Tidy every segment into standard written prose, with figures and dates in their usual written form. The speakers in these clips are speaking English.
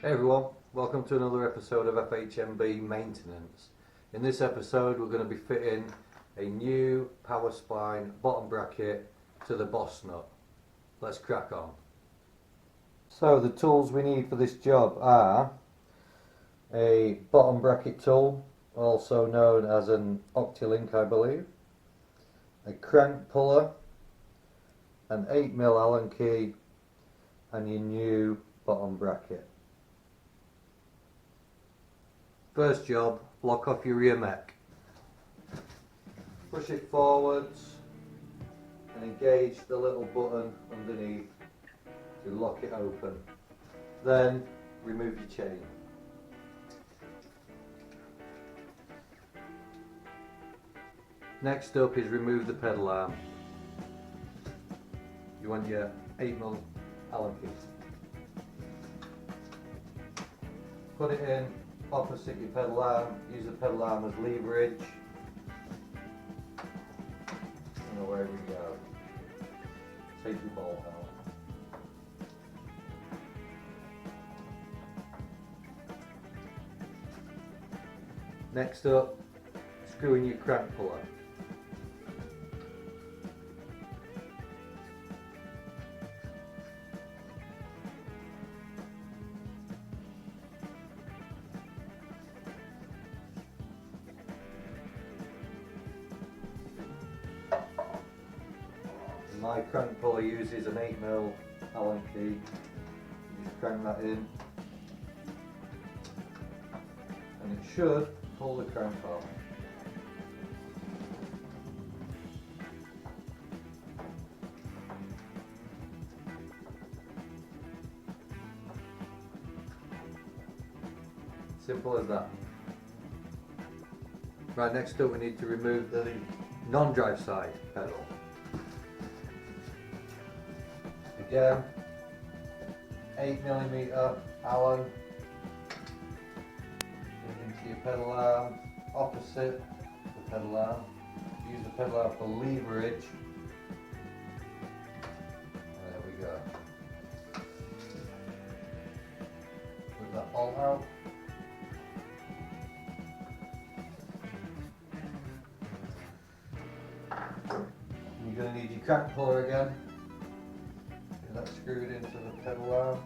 Hey everyone, welcome to another episode of FHMB Maintenance. In this episode we're going to be fitting a new power spline bottom bracket to the bossnut. Let's crack on. So the tools we need for this job are a bottom bracket tool, also known as an octilink I believe, a crank puller, an 8mm Allen key and your new bottom bracket. First job, lock off your rear mech. Push it forwards and engage the little button underneath to lock it open. Then remove your chain. Next up is remove the pedal arm. You want your 8mm Allen key. Put it in opposite your pedal arm, use the pedal arm as leverage, and away we go. Take your bolt out. Next up, screw in your crank puller. My crank puller uses an 8mm Allen key. You just crank that in and it should pull the crank off. Simple as that. Right, next up we need to remove the non-drive side pedal. Again, 8mm Allen into your pedal arm, opposite the pedal arm. Use the pedal arm for leverage. There we go. Put that bolt out. You're going to need your crank puller again. That's screwed into the pedal arm.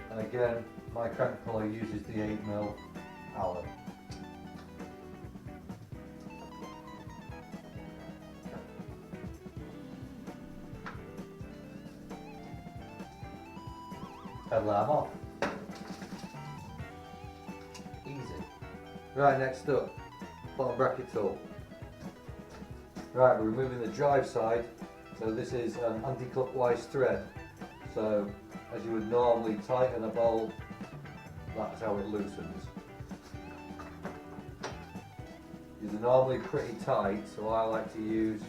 And again, my crank puller uses the 8mm Allen. Pedal arm off. Easy. Right, next up, bottom bracket tool. Right, we're removing the drive side, so this is an anti-clockwise thread. So as you would normally tighten a bolt, that's how it loosens. These are normally pretty tight, so I like to use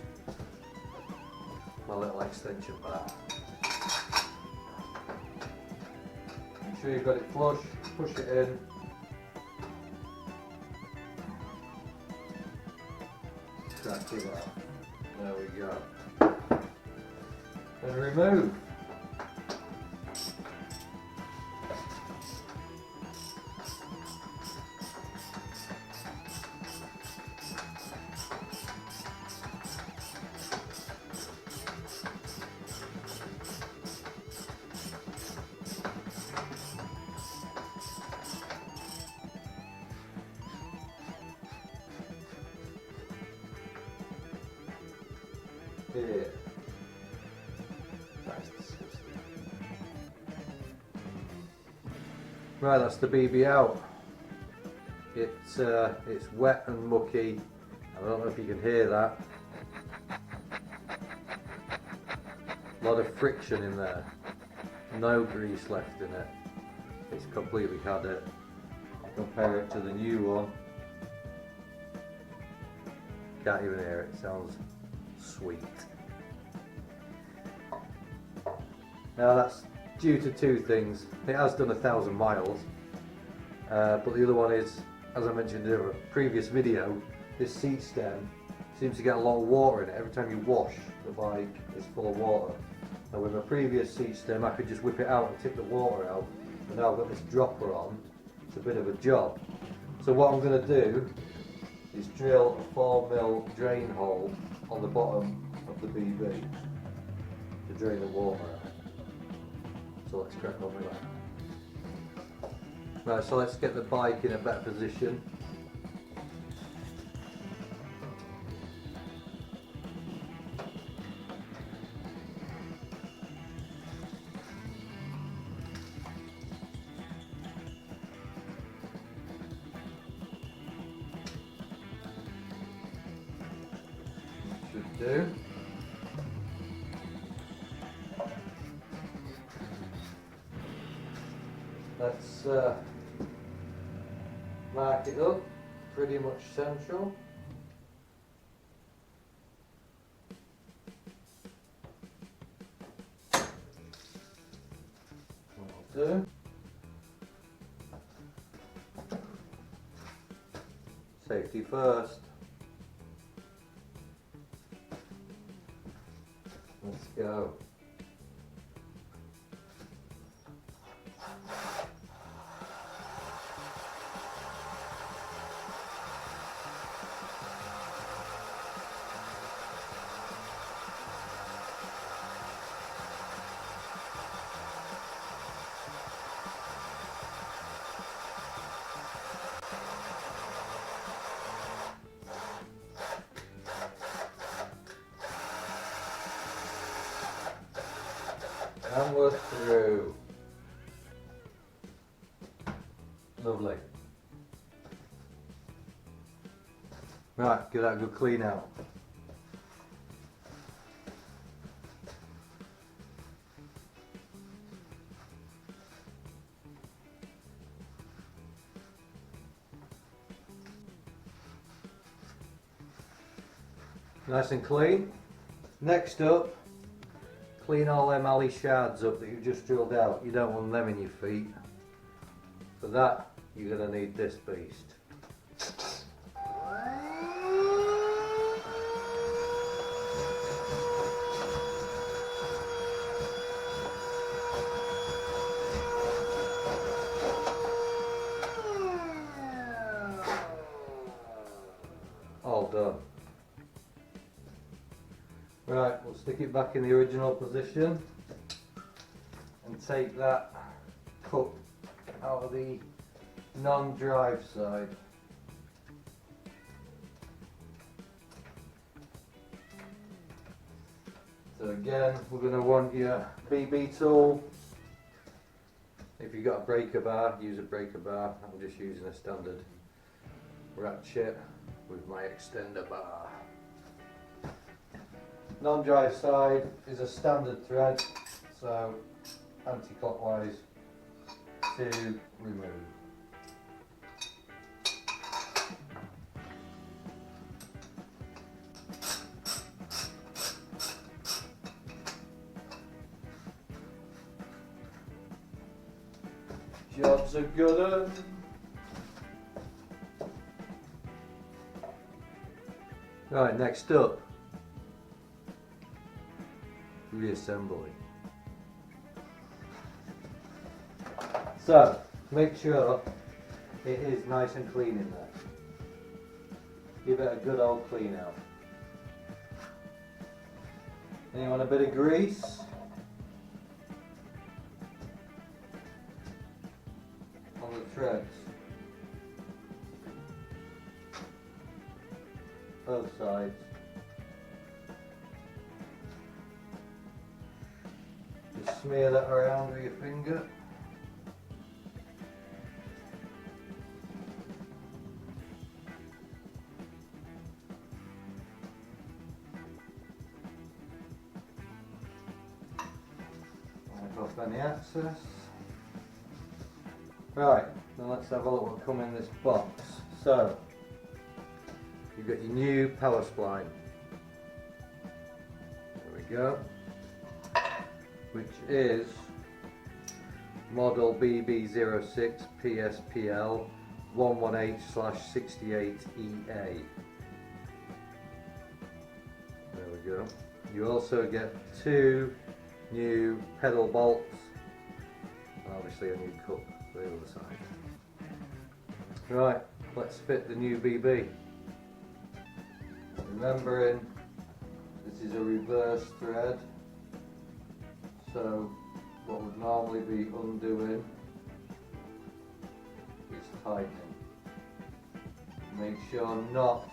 my little extension bar. Make sure you've got it flush, push it in. Crack it out. There we go. And remove. Here. Right, that's the BB out. It's wet and mucky. I don't know if you can hear that. A lot of friction in there. No grease left in it. It's completely had it. Compare it to the new one. Can't even hear it. Sounds sweet. Now that's due to two things. It has done 1,000 miles, but the other one is, as I mentioned in a previous video, this seat stem seems to get a lot of water in it. Every time you wash the bike, it's full of water. And with my previous seat stem, I could just whip it out and tip the water out. And now I've got this dropper on. It's a bit of a job. So what I'm going to do is drill a 4mm drain hole on the bottom of the BB to drain the water out. So let's crack on with that. Right, so let's get the bike in a better position. Should do. Let's mark it up, pretty much central. That'll do. Safety first. Let's go. And we're through. Lovely. Right, give that a good clean out. Nice and clean. Next up, clean all them alley shards up that you just drilled out. You don't want them in your feet. For that, you're going to need this beast. All done. Right, we'll stick it back in the original position and take that cut out of the non-drive side. So again, we're going to want your BB tool. If you've got a breaker bar, use a breaker bar. I'm just using a standard ratchet with my extender bar. Non-drive side is a standard thread, so anti-clockwise to remove. Job's a good one. Right, next up, reassembly. So, make sure it is nice and clean in there. Give it a good old clean out. Then you want a bit of grease. On the threads. Both sides. Just smear that around with your finger. Wipe off any excess. Right, then let's have a look what come in this box. So, you've got your new power spline. There we go. Which is model BB06 PSPL 118/68EA. There we go. You also get 2 new pedal bolts and obviously a new cup for the other side. Right, let's fit the new BB. Remembering this is a reverse thread, so what would normally be undoing is tightening. Make sure not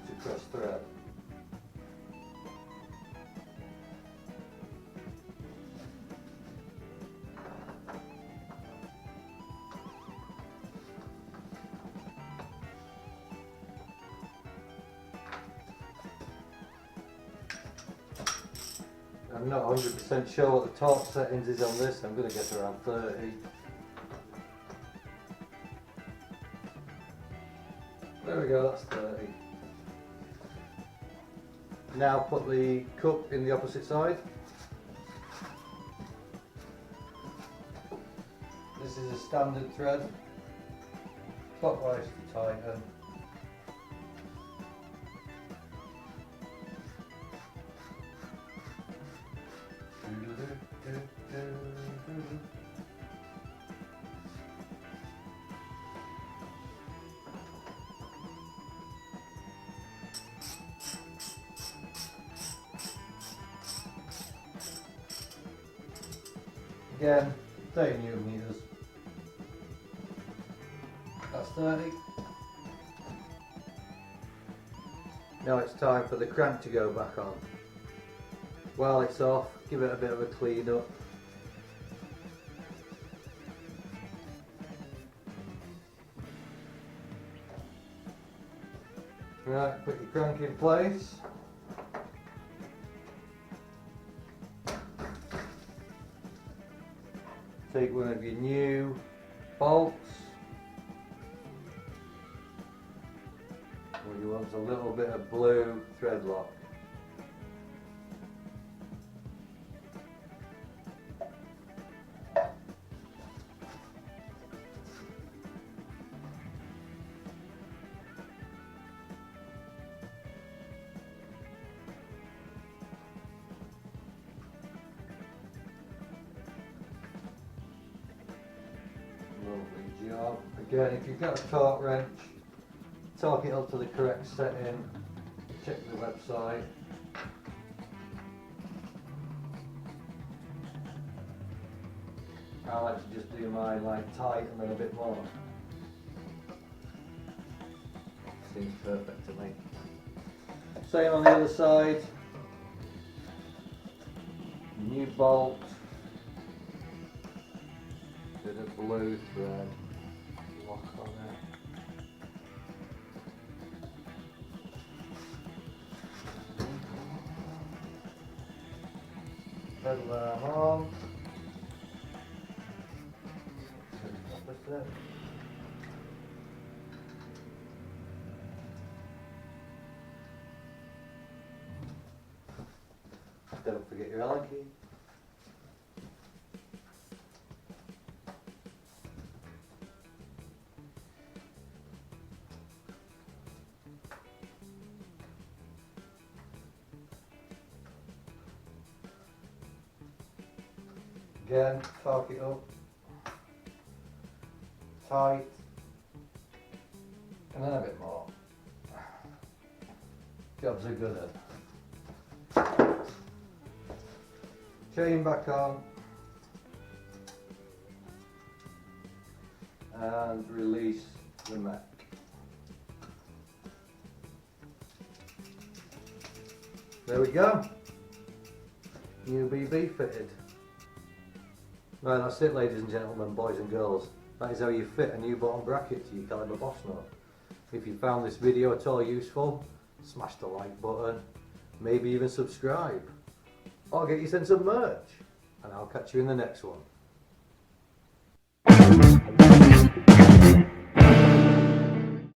to cross thread. I'm not 100% sure what the torque settings is on this. I'm going to get around 30. There we go, that's 30. Now put the cup in the opposite side. This is a standard thread, clockwise to tighten. Again, 30 newton meters. That's 30. Now it's time for the crank to go back on. While it's off, give it a bit of a clean up. Right, put your crank in place. Take one of your new bolts. What you want is a little bit of blue thread lock. Lovely job. Again, if you've got a torque wrench, torque it up to the correct setting, check the website. I like to just do mine like tight and then a bit more. Seems perfect to me. Same on the other side. New bolt. Bit of blue thread. Lock on it. Pedal arm on. Don't forget your Allen key. Again, torque it up, tight, and then a bit more. Jobs are good at. Chain back on, and release the mech. There we go, new BB fitted. Right, that's it, ladies and gentlemen, boys and girls. That is how you fit a new bottom bracket to your calibre bossnut. If you found this video at all useful, smash the like button, maybe even subscribe, or get you sent some merch, and I'll catch you in the next one.